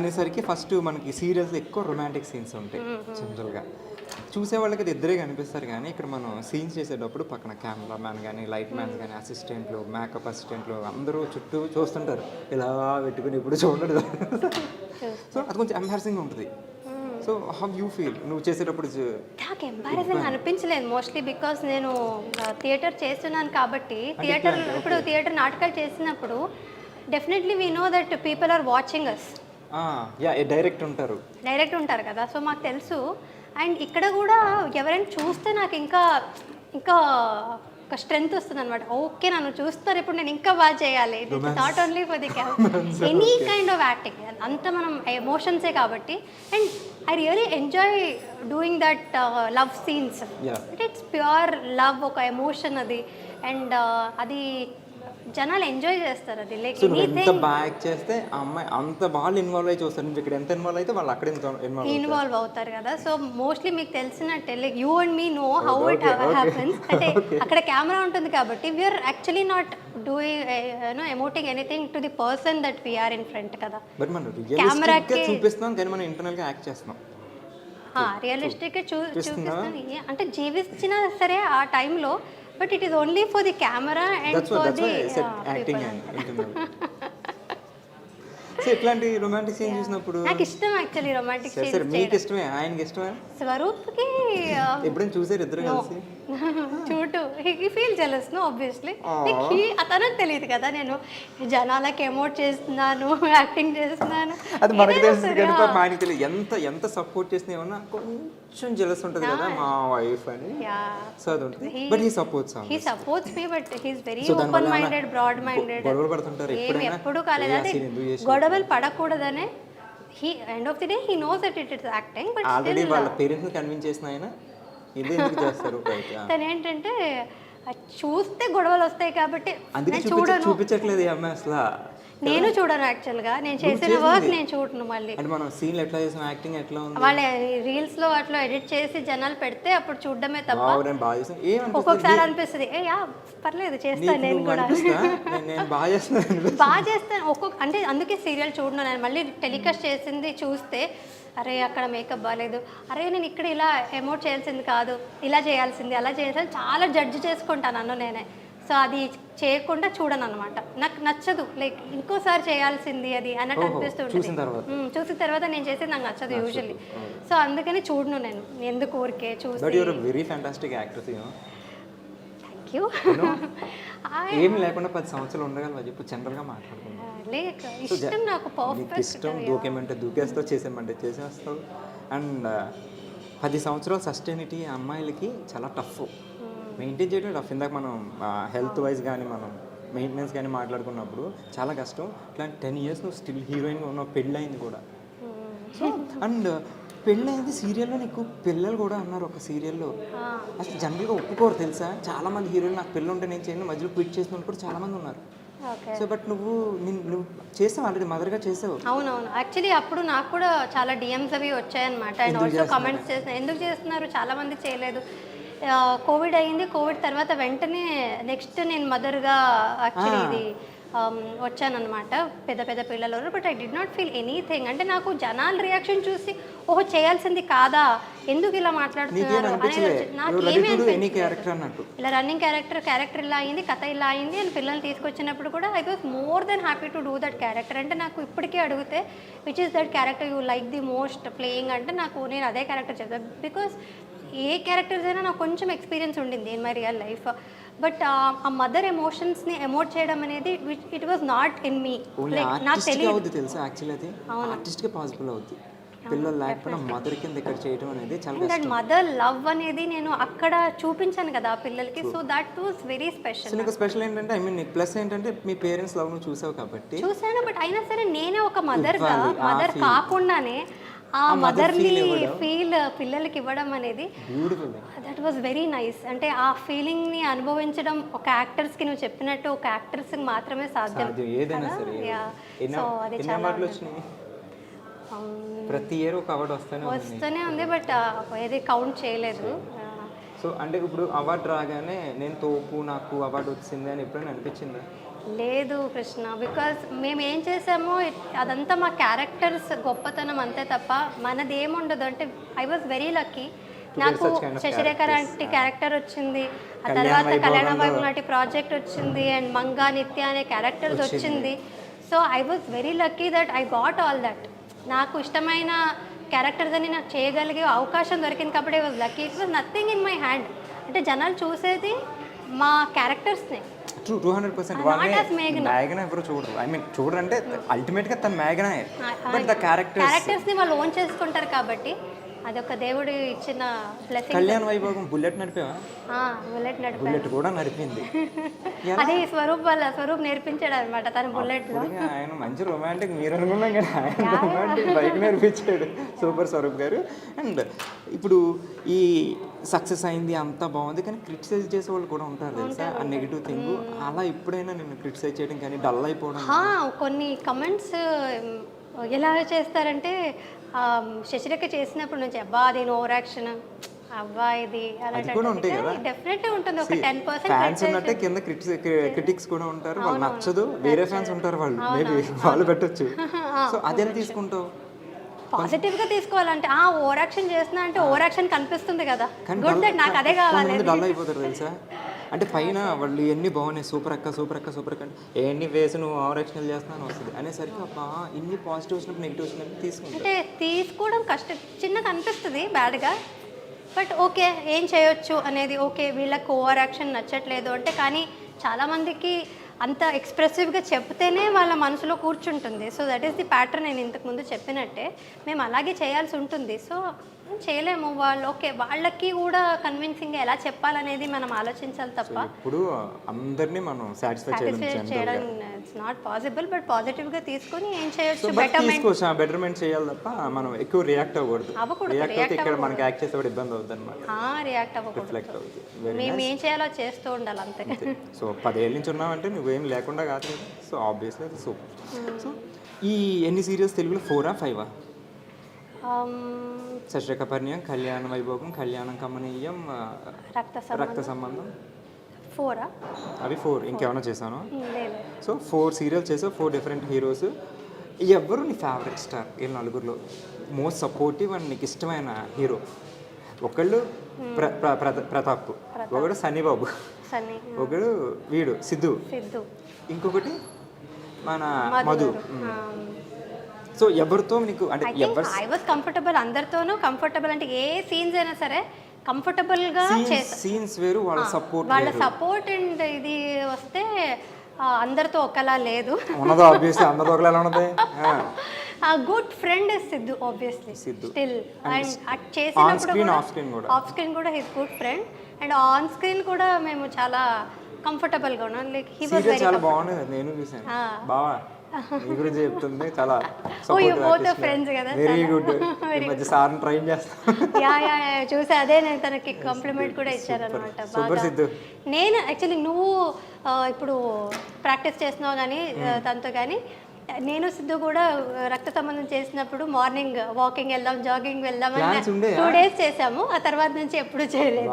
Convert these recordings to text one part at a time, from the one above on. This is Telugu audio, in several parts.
అనేసరికి ఫస్ట్ మనకి సీరియల్స్ ఎక్కువ రొమాంటిక్ సీన్స్ ఉంటాయి జనరల్గా. చూసే వాళ్ళకి అది ఇద్దరే కనిపిస్తారు, కానీ ఇక్కడ మనం సీన్స్ చేసేటప్పుడు పక్కన కెమెరామ్యాన్ కానీ లైట్ మ్యాన్స్ కానీ అసిస్టెంట్లు మేకప్ అసిస్టెంట్లు అందరూ చుట్టూ చూస్తుంటారు, ఇలా పెట్టుకుని ఇప్పుడు చూడడు. సో అది కొంచెం ఎంబారసింగ్ ఉంటుంది. సో హౌ యూ ఫీల్ నువ్వు చేసేటప్పుడు? నాకు ఎంబారసింగ్ అనిపించలేదు మోస్ట్లీ, బికాస్ నేను థియేటర్ చేస్తున్నాను కాబట్టి. థియేటర్ నాటకాలు చేసినప్పుడు definitely we know that people are watching us. Direct ఉంటారు కదా, సో మాకు తెలుసు. అండ్ ఇక్కడ కూడా ఎవరైనా చూస్తే నాకు ఇంకా ఇంకా ఒక స్ట్రెంగ్త్ వస్తుంది అనమాట. ఓకే, నన్ను చూస్తారు ఇప్పుడు, నేను ఇంకా బాగా చేయాలి. Not only for the any kind of acting, అంతా మనం ఎమోషన్సే కాబట్టి. And I really enjoy doing that love scenes. It's pure love, ఒక ఎమోషన్ అది. అండ్ అది జనాలు ఎంజాయ్ చేస్తారు. అది లైక్ ఎంత బాగా యాక్ట్ చేస్తే ఆ అమ్మాయి అంత బాగా ఇన్వాల్వ్ అయ్యి చూస్తారు. నువ్వు ఇక్కడ ఎంత ఇన్వాల్వ్ అయితే వాళ్ళు అక్కడ ఇన్వాల్వ్ అవుతారు కదా. సో మోస్ట్లీ మీకు తెలిసినట్టే like you and me know how it happens. అంటే అక్కడ కెమెరా ఉంటుంది కాబట్టి we're actually not doing emoting anything to the person that we're in front కదా. కెమెరాకి చూపిస్తున్నాం కానీ మనం ఇంటర్నల్ గా యాక్ట్ చేస్తున్నాం. రియలిస్టిక్ గా చూపిస్తాను అంటే జీవించినా సరే ఆ టైంలో. But it is only for the camera and that's for why the I said acting and so ఇట్లాంటి రొమాంటిక్ సీన్ చూసినప్పుడు నాకు ఇష్టం యాక్చువల్లీ రొమాంటిక్ సీన్స్. సరే మీకు ఇష్టమే, ఆయనకి ఇష్టమే. స్వరూప్కి ఎప్పుడైనా చూసారు ఇద్దరు కలిసి? చూడు, he feel jealous no obviously. అతనికి తెలియదు కదా నేను జనాలకి ఎమోట్ చేస్తున్నాను, యాక్టింగ్ చేస్తున్నాను. అది మనకు తెలుసు కానీ ఆయనకి తెలియదు. ఎంత సపోర్ట్ చేసినా ఏమన్నా కొంచెం జెలస్ ఉంటుంది కదా మా వైఫ్ అని. సో అది ఉంటుంది. But he supports me, but he is very open minded, broad minded. గొడవలు పడుతుంటారు ఎప్పుడు కాలేదు. అదే గొడవలు పడకూడదనే. He end of the day he knows that it is acting. But already వాళ్ళ పేరెంట్స్ ని కన్విన్స్ చేసిన ఆయన ఇది ఎందుకు చేస్తారు? తను ఏంటంటే చూస్తే గొడవలు వస్తాయి కాబట్టి చూపించట్లేదు ఈ అమ్మాయి అసలు. నేను చూడను యాక్చువల్గా, నేను చేసిన వర్క్ నేను చూడను. మళ్ళీ అంటే మనం సీన్ ఎట్లా చేసాం, యాక్టింగ్ ఎట్లా ఉంది, వాళ్ళ రీల్స్ లో అట్లా ఎడిట్ చేసి జనాలు పెడితే అప్పుడు చూడడమే తప్ప. ఒక్కొక్కసారి అనిపిస్తుంది పర్లేదు చేస్తాను నేను కూడా, బాగా చేస్తాను అంటే అందుకే సీరియల్ చూడను నేను. మళ్ళీ టెలికాస్ట్ చేసింది చూస్తే అరే అక్కడ మేకప్ బాగాలేదు, అరే నేను ఇక్కడ ఇలా ఎమోట్ చేయాల్సింది కాదు, ఇలా చేయాల్సింది, అలా చేయాల్సింది, చాలా జడ్జి చేసుకుంటాను నన్ను నేనే. సో అది చేయకుండా చూడను అనమాట. నాకు నచ్చదు, లైక్ ఇంకోసారి చేయాల్సింది అది అన్నట్టు అనిపిస్తుంది. చూసిన తర్వాత నేను చేసేది నాకు నచ్చదు యూజువల్లీ. సో అందుకని చూడను నేను, ఎందుకు ఊరికే చూసి. Thank you. ఏం లేకుండా 10 సంవత్సరాలు ఉండగలవా చెప్పు, జనరల్గా మాట్లాడుకుంటాం. ఇష్టం నాకు పర్ఫెక్ట్ ఇష్టం. దూకేమంటే దూకేస్తావు, చేసేమంటే చేసేస్తావు. అండ్ 10 సంవత్సరాలు సస్టైనిటీ అమ్మాయిలకి చాలా టఫ్ మెయింటైన్ చేయడం. టఫ్. ఇందాక మనం హెల్త్ వైజ్ కానీ మనం మెయింటెనెన్స్ కానీ మాట్లాడుకున్నప్పుడు చాలా కష్టం. ఇట్లాంటి 10 years నువ్వు స్టిల్ హీరోయిన్గా ఉన్నావు, పెళ్ళయింది కూడా. సో అండ్ పెళ్ళయింది సీరియల్లో. నీకు పిల్లలు కూడా అన్నారు ఒక సీరియల్లో. అసలు జనరల్గా ఒప్పుకోరు తెలుసా, చాలా మంది హీరోయిన్ నాకు పిల్లలు ఉంటే నేను చేయను, మధ్యలో క్విట్ చేసిన వాళ్ళు కూడా చాలా మంది ఉన్నారు. సో బట్ నువ్వు చేసావు, ఆల్రెడీ మదర్గా చేసావు. అవునవును. యాక్చువల్లీ అప్పుడు నాకు కూడా చాలా డిఎమ్స్ అవి వచ్చాయన్నమాట. అండ్ ఆల్సో కమెంట్స్ చేసిన, ఎందుకు చేస్తున్నారు, చాలా మంది చేయలేదు. కోవిడ్ అయ్యింది, కోవిడ్ తర్వాత వెంటనే నెక్స్ట్ నేను మదర్గా యాక్చువల్లీ ఇది వచ్చానమాట. పెద్ద పెద్ద పిల్లలు. But I did not feel anything. అంటే నాకు జనాల రియాక్షన్ చూసి ఓహో చేయాల్సింది కాదా, ఎందుకు ఇలా మాట్లాడుతున్నారు అనేది నాకేమీ ఇలా రన్నింగ్ క్యారెక్టర్ ఇలా అయింది, కథ ఇలా అయింది అని పిల్లల్ని తీసుకొచ్చినప్పుడు కూడా I was more than happy to do that character. అంటే నాకు ఇప్పటికీ అడిగితే which is that character you like the most playing అంటే నాకు నేను అదే క్యారెక్టర్ చెప్తాను. బికాస్ ఏ క్యారెక్టర్స్ అయినా నాకు కొంచెం ఎక్స్పీరియన్స్ ఉండింది in my real life. But ఆ మదర్ ఎమోషన్స్ని ఎమోట్ చేయడం అనేది it was not in me. నాకు తెలియదు తెలుసా యాక్చువల్లీ అది ఆర్టిస్ట్గా పాసిబుల్ అవుతుంది. పిల్లలు లేకపోయినా మదర్ కింద ఇక్కడ చేయడం అనేది చాలా కష్టం. మదర్ లవ్ అనేది నేను అక్కడ చూపించాను కదా పిల్లలకి. So that was very special. నీకు స్పెషల్ ఏంటంటే ఐ మీన్ నీకు ప్లస్ ఏంటంటే మీ పేరెంట్స్ లవ్ నువ్వు చూసావు కాబట్టి. చూసాను, బట్ అయినా సరే నేనే ఒక మదర్ కాకుండానే ఆ మదర్ని ఫీల్ పిల్లలకి ఇవ్వడం అనేది దట్ వాజ్ వెరీ నైస్. అంటే ఆ ఫీలింగ్ని అనుభవించడం ఒక యాక్టర్స్కి నువ్వు చెప్పినట్టు ఒక యాక్టర్స్కి మాత్రమే సాధ్యం. సో అది చాలా ప్రతి ఇయర్ ఒక అవార్డు వస్తూనే ఉంది, బట్ ఏది కౌంట్ చేయలేదు. సో అంటే ఇప్పుడు అవార్డు రాగానే నేను తోపు నాకు అవార్డు వచ్చింది అని ఎప్పుడైనా అనిపించిందా? లేదు కృష్ణ, బికాజ్ మేము ఏం చేసామో అదంతా మా క్యారెక్టర్స్ గొప్పతనం అంతే తప్ప మనది ఏముండదు. అంటే ఐ వాజ్ వెరీ లక్కీ, నాకు such kind of శశిరేఖ లాంటి క్యారెక్టర్ వచ్చింది, ఆ తర్వాత కళ్యాణ వైభవ్ లాంటి ప్రాజెక్ట్ వచ్చింది, అండ్ మంగా నిత్య అనే క్యారెక్టర్స్ వచ్చింది. So I was very lucky that I got all that. నాకు ఇష్టమైన క్యారెక్టర్స్ అని నాకు చేయగలిగే అవకాశం దొరికింది కాబట్టి I was lucky. It was nothing in my hand. అంటే జనాలు చూసేది మా క్యారెక్టర్స్ని. ట్రూ 200%. వాళ్ళని మేఘన ఎవరు చూడరు. ఐ మీన్ చూడరు అంటే అల్టిమేట్గా తన మేఘనే, బట్ ద క్యారెక్టర్స్ని వాళ్ళు ఓన్ చేసుకుంటారు కాబట్టి అదొక దేవుడు ఇచ్చిన బ్లెస్సింగ్. కళ్యాణ వైభోగం బుల్లెట్ నడిపేవా? బుల్లెట్ కూడా నడిపింది. అది స్వరూప్ నేర్పించాడు అనమాట తన బుల్లెట్ లో. ఆయన మంచి రొమాంటిక్, మీరు అనుకున్నాం కదా, ఆయన రొమాంటిక్ బైక్ నేర్పించాడు సూపర్ స్వరూప్ గారు. అండ్ ఇప్పుడు ఈ సక్సెస్ అయింది అంతా బాగుంది, కానీ క్రిటిసైజ్ చేసే వాళ్ళు కూడా ఉంటారు తెలుసా, ఆ నెగిటివ్ థింగ్. అలా ఎప్పుడైనా నేను క్రిటిసైజ్ చేయడం కానీ డల్ అయిపోవడం? కొన్ని కమెంట్స్ ఎలా చేస్తారంటే శశిరేఖ చేసినప్పుడు నుంచి అబ్బా అది ఓవర్ యాక్షన్, అబ్బా ఇది డెఫినెట్లీ ఉంటుంది. ఒక 10% ఫ్యాన్స్ ఉన్నట్టే కింద క్రిటిక్స్ కూడా ఉంటారు. వాళ్ళు నచ్చదు, వేరే ఫ్యాన్స్ ఉంటారు, వాళ్ళు మేబీ వాళ్ళు పెట్టొచ్చు. సో అదే తీసుకుంటావు. పాజిటివ్ గా తీసుకోవాలంటే ఓవర్ యాక్షన్ చేస్తున్నా అంటే ఓవర్ యాక్షన్ కనిపిస్తుంది కదా, గుడ్ దట్ నాకు అదే కావాలి. డల్ అయిపోతారు తెలుసా. అంటే పైన వాళ్ళు ఎన్ని బాగున్నాయి, సూపర్ అక్క సూపర్ అక్క సూపర్ అక్క, ఎన్ని వేసి నువ్వు ఓవర్ యాక్షన్ చేస్తున్నాను వస్తుంది అనేసరికి అబ్బా ఇన్ని పాజిటివ్ వచ్చినప్పుడు నెగిటివ్ వచ్చినప్పుడు తీసుకుంటా. అంటే తీసుకోవడం కష్టం, చిన్నగా అనిపిస్తుంది బ్యాడ్గా, బట్ ఓకే ఏం చేయొచ్చు అనేది. ఓకే వీళ్ళకి ఓవర్ యాక్షన్ నచ్చట్లేదు అంటే, కానీ చాలామందికి అంత ఎక్స్ప్రెసివ్గా చెప్తేనే వాళ్ళ మనసులో కూర్చుంటుంది. So that is the pattern. నేను ఇంతకుముందు చెప్పినట్టే మేము అలాగే చేయాల్సి ఉంటుంది. సో చేయలేము, వాళ్ళు ఓకే వాళ్ళకి కూడా కన్విన్సింగ్గా ఎలా చెప్పాలనేది మనం ఆలోచించాలి తప్ప ఇప్పుడు అందరినీ మనం సాటిస్ఫై చేయడం ఇట్స్ నాట్ పాసిబుల్. బట్ పాజిటివ్గా తీసుకొని ఏం చేయొచ్చు, బెటర్మెంట్ చేయాలి తప్ప మనం ఎక్కువ రియాక్ట్ అవ్వకూడదు. ఇక్కడ మనకి యాక్ట్ చేసేవాడు ఇబ్బంది అవుతుంది అనమాట. రియాక్ట్ అవ్వకూడదు, మేము ఏం చేయాలో చేస్తూ ఉండాలి అంతే. సో 10 ఏళ్ళ నుంచి ఉన్నామంటే నువ్వేం లేకుండా కాదు కదా. సో ఆబ్వియస్లీ అది సూపర్. సో ఈ ఎన్ని సీరియల్స్ తెలుగులో 4 or 5? శశిరేఖ పరిణయం, కళ్యాణ వైభోగం, కళ్యాణం కమనీయం, రక్త సంబంధం, 4 అవి 4. ఇంకేమైనా చేశాను? సో 4 సీరియల్స్ చేసావు, 4 డిఫరెంట్ హీరోస్. ఎవరు నీ ఫేవరెట్ స్టార్? ఈ నలుగురిలో మోస్ట్ సపోర్టివ్ అండ్ నీకు ఇష్టమైన హీరో? ఒకళ్ళు ప్రతాప్, ఒకడు సన్నీబాబు, ఒకడు వీడు సిద్ధు, ఇంకొకటి మన మధు. సో ఎవరితో నీకు అంటే ఐ వాస్ కంఫర్టబుల్, అందరితోనూ కంఫర్టబుల్. అంటే ఏ సీన్స్ అయినా సరే కంఫర్టబుల్ గా సీన్స్ వేరు, వాళ్ళ సపోర్ట్ అండ్ ఇది వస్తే అందరితో ఒకలా లేదు. ఉన్నదో ఆబ్వియస్లీ అందరితో ఒకలా ఉన్నది. Good friend is Siddhu obviously still. And చేసినప్పుడు ఆఫ్ స్క్రీన్ కూడా his good friend, and on screen కూడా మేము చాలా కంఫర్టబుల్ గా ఉన్నాం. లైక్ హి వాస్ వెరీ చాలా బాగుంది, నేను చూసాను. బావా నీ గురించి చెప్తుంది, చాలా ఫ్రెండ్స్ కదా, వెరీ గుడ్. ఈ మధ్య సార్ని ట్రైన్ చేస్తాను. చూసి అదే నేను తనకి కాంప్లిమెంట్ కూడా ఇచ్చారనమాట. బాగా నేను యాక్చువల్లీ నువ్వు ఇప్పుడు ప్రాక్టీస్ చేస్తున్నావు కానీ తనతో, కానీ నేను సిద్ధు కూడా రక్త సంబంధం చేసినప్పుడు మార్నింగ్ వాకింగ్ వెళ్దాం, జాగింగ్ వెళ్దాం అని 2 days చేసాము. ఆ తర్వాత నుంచి ఎప్పుడు చేయలేదు.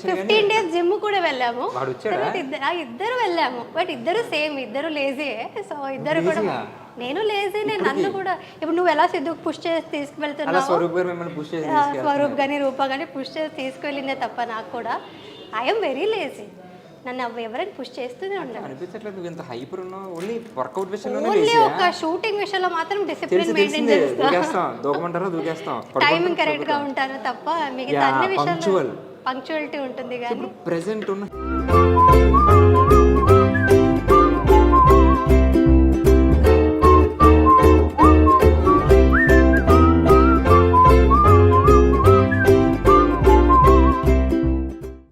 15 days జిమ్ కూడా వెళ్ళాము, ఇద్దరు వెళ్ళాము. బట్ ఇద్దరు సేమ్, ఇద్దరు లేజీయే. సో ఇద్దరు కూడా, నేను లేజీ, నన్ను కూడా ఇప్పుడు నువ్వు ఎలా సిద్ధుకు పుష్ చేసి తీసుకువెళ్తున్నావు, స్వరూప్ కానీ రూపా కానీ పుష్ చేసి తీసుకువెళ్ళిందే తప్ప నాకు కూడా ఐఎమ్ వెరీ లేజీ. నన్ను ఎవరైనా పుష్ చేస్తూనే ఉండాలి. అనిపించట్లేదు నువ్వు ఎంత హైపర్ ఉన్నావు. ఓన్లీ వర్కౌట్ విషయంలో, ఓన్లీ ఒక షూటింగ్ విషయంలో మాత్రం డిసిప్లిన్ మెయింటైన్ చేస్తాం, టైమింగ్ కరెక్ట్ గా ఉంటాను తప్ప మిగతా అన్ని విషయాల్లో పంక్చువాలిటీ ఉంటుంది. కానీ ప్రెజెంట్ ఉన్న